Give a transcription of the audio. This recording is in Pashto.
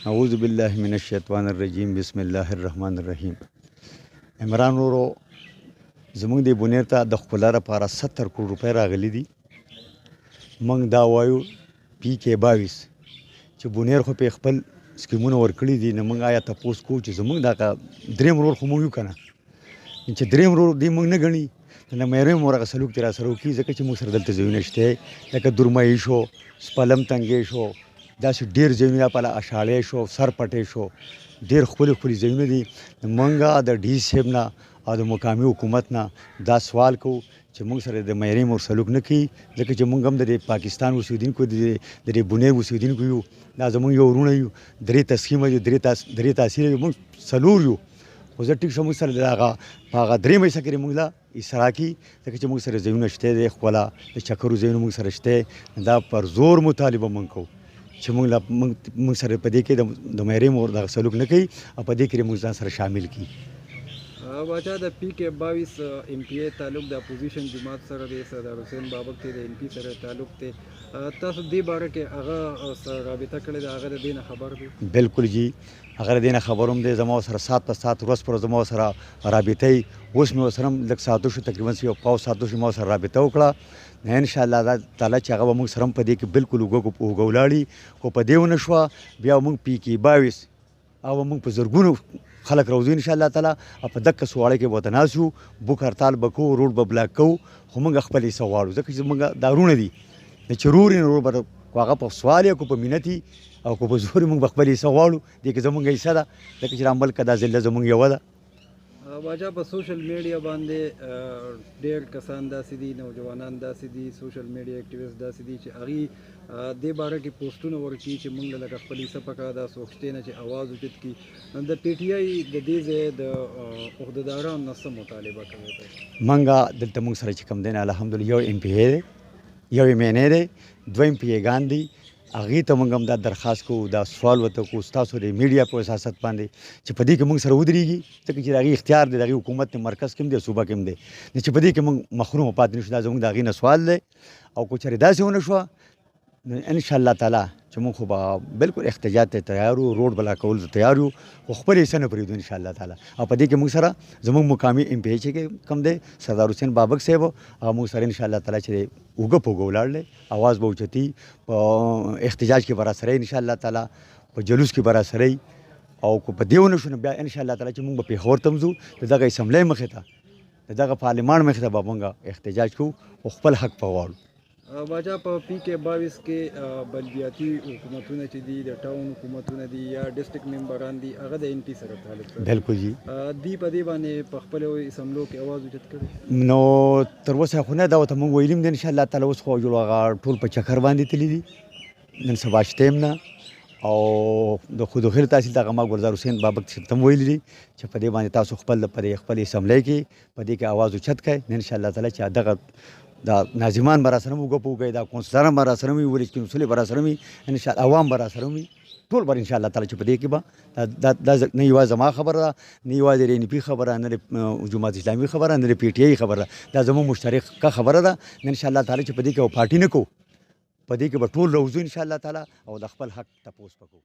اعوذ بالله من الشیطان الرجیم بسم الله الرحمن الرحیم. عمران ورو زمونږ د بونیر ته د ښکلا لپاره 70 کروڑ روپۍ راغلي دي. موږ دا وایو پی کې 22 چې بونیر خو په خپل سکیمونه ورکړي دي، نو موږ آیا تپوس کوو چې زمونږ دا دریم رول خو موږ یو که نه، چې دریم رول دی موږ نه ګڼي نو مېرم ورغه سلوک تر سره وکړي، ځکه چې موږ سره دلته ځایونه شته لکه درمایي شو، سپلم تنګې شو، داسې ډېر ځایونه په اشاړې شو، سرپټې شو، ډېر ښکلي ځایونه دي. موږ د ډي صاحب نه او د مقامي حکومت نه دا سوال کوو چې موږ سره د مېرم ور سلوک نه کوي، ځکه چې موږ هم د پاکستان اوسېدونکو د بونیر اوسېدونکو یو، دا زموږ یو وروڼه یو، درې تسخیمه یو، درې تاثیر یو، موږ څلور یو. خو زه ټیک شم موږ سره د هغه په هغه درېیمه حصه کې موږ له اصرا کړي، ځکه چې موږ سره ځایونه شته دی، ښکلا د چکرو ځایونه موږ سره شته. دا پر زور مطالبه موږ کوو چې موږ سره په دې کې د مېرم ور دغه سلوک نه کوي او په دې کې موږ ځان سره شامل کړي. باچا د پی کې 22 ایم پی ای تعلق د اپوزیشن جماعت سره دی، سردار حسین بابک ته د ایم پی سره تعلق دی، تاسو دې باره کې هغه سره رابطه کړې ده؟ هغه د دې نه خبر دی؟ بالکل جی، هغه د دې نه خبر هم دی، زما سره سات په سات ورځ پر زما سره رابطه ای، اوس مې ورسره هم لږ ساعتو شو، تقریبا یو پاو ساعتو شو ما سره رابطه وکړه. ان شاء الله تعالی چې هغه به موږ سره هم په دې کې بالکل اوږه ولاړي، خو په دې ونه شوه بیا موږ پی کې 22 او موږ په زرګونو خلک راوځو ان شاء الله تعالی، او په دغه سواړه کې به تناس یو، بوک هړتال به کوو، روډ به بلاک کوو، خو موږ خپل حصه غواړو، ځکه چې موږ دارونه دي چې رور به هغه په سوال یا کو په مینتي او کو په زور موږ خپل حصه غواړو. دې کې زموږ حصه ده، ځکه چې عمل کدا ځله زموږ یو ده. باچا په سوشل میډیا باندې ډېر کسان داسې دي، نوجوانان داسې دي، سوشل میډیا اکټیویسټ داسې دي چې هغوی دې باره کې پوسټونه ورکوي چې موږ لکه خپل حصه پکار ده، څوک شته نه چې اواز اوچت کړي. د پی ټي آی د دې ځای د عهدهدارانو نه څه مطالبه کوي؟ موږ دلته موږ سره چې کوم دی الحمدلله یو ایم پی ای دی، یو ایم این ای دی، دوه ایم پی ایګان دي. هغې ته موږ هم دا درخواست کوو، دا سوال ورته کوو ستاسو د میډیا په اساست باندې چې په دې کې موږ سره ودرېږي، ځکه چې د هغې اختیار دی، د هغې حکومت دی، مرکز کې هم دی، صوبه کې هم دی، چې په دې کې موږ محرومه پاتې نه شو. دا زموږ د هغې نه سوال دی، او که چېرې داسې ونه شوه نو انشاءالله تعالی چې موږ خو به بالکل احتجاج ته تیار یو، روډ بلا کولو ته تیار یو، خو خپل حصه نه پرېږدو انشاءالله تعالی. او په دې کې موږ سره زموږ مقامي ایم پی ای چې کوم دی سردار حسین بابک صاحب، هغه موږ سره انشاءالله تعالی چې اوږه په اوږه ولاړ دی، اواز به اوچتي، په احتجاج کې به راسره یې انشاءالله تعالی، په جلوس کې به راسره یې. او که په دې ونه شو نو بیا انشاءالله تعالی چې موږ به پېښور ته هم ځو، د دغه اسمبلۍ مخې ته، د دغه پارلمان مخې ته به موږ احتجاج کوو او خپل حق به غواړو. باچا په پی کې 22 کې بلدیاتي حکومتونه چې دي، د ټاون حکومتونه دي یا ډسټرکټ ممبران دي، هغه د ان پی سره تعلق لري. بالکل جی، دی په دې باندې په خپلو اسمبلو کې اواز اوچت کړی نو تر اوسه خو نه، دا ورته موږ ویلي دي انشاءالله تعالی. اوس خو هغه ټول په چکر باندې تللي دي، نن سبا شته هم نه. او د خودخیر تحصیل دغه ما ګلزار حسین بابک صاحب ته هم ویلي دي چې په دې باندې تاسو خپل اسمبلۍ کې په دې کې اواز اوچت کړئ، انشاءالله تعالی چې دغه دا ناظمان به راسره وګه په وګه، دا کونسلران به راسره وي، ولس کونسلې به راسره وي، انشاءالله عوام به راسره وي، ټول به انشاءالله تعالی چې په دې کې به دا نه یوازې زما خبره ده، نه یوازې د ان پي خبره، نه د جماعت اسلامي خبره، نه د پی ټي آی خبره، دا زموږ مشترکه خبره ده. انشاءالله تعالی چې په دې کې پارټي نه کوو، په دې کې به ټول راوځو انشاءالله تعالی او د خپل حق تپوس وکړو.